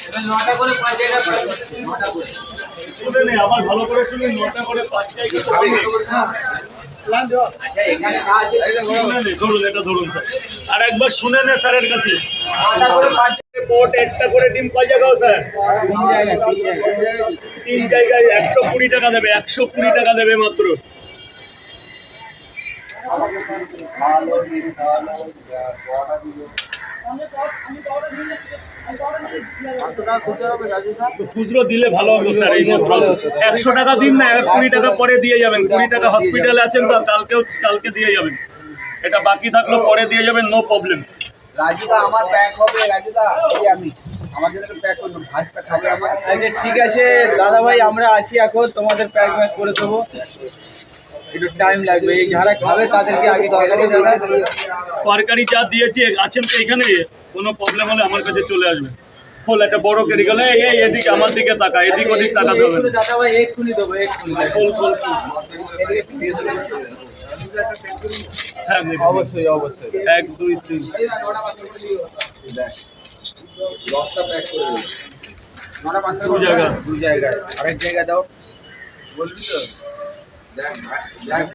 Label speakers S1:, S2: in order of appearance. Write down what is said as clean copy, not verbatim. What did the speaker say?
S1: 9টা করে 5 জায়গা 9টা করে শুনে নে আবার ভালো করে শুনে 9টা করে 5 জায়গা প্ল্যান দাও। আচ্ছা এখানে আছে ধরুন এটা ধরুন স্যার আর একবার শুনে নে স্যারের কাছে 9টা করে 5 পোর্ট একটা করে ডিম কয় জায়গাও স্যার 3 জায়গায় 120 টাকা দেবে 120 টাকা দেবে মাত্র। খুচরো দিলে ভালো হতো স্যার এই মাত্র 100 টাকা দিন না 20 টাকা পরে দিয়ে যাবেন 20 টাকা হসপিটালে আছেন তো কালকে দিয়ে যাবেন এটা বাকি থাকলো পরে দিয়ে যাবেন নো প্রবলেম।
S2: রাজুদা আমার প্যাক হবে রাজুদা এই আমি আমার জন্য প্যাক করুন ভাজটা খাবে আমার।
S3: আচ্ছা ঠিক আছে দাদা ভাই আমরা আছি এখন তোমাদের প্যাক করে দেবো একটু টাইম লাগবে এই যারা খাবে তাদেরকে আগে
S1: তরকারি যা দিয়েছি আছেন তো এখানে কোনো প্রবলেম হলে আমার কাছে চলে আসবে ফুল একটা বড় কেরি গেলে এই এদিকে আমার দিকে তাকা এদিক ওদিক তাকাতে হবে
S3: দাদা ভাই এক্ষুনি দেবো এক্ষুনি
S1: ফুল ফুল হ্যাঁ
S3: অবশ্যই অবশ্যই
S1: 1 2 3
S2: লসটা প্যাক করে দেবো 9টা 5
S1: দু জায়গা
S3: দু জায়গায় আরেক জায়গায় দাও
S2: বলবি তো দেখ দেখ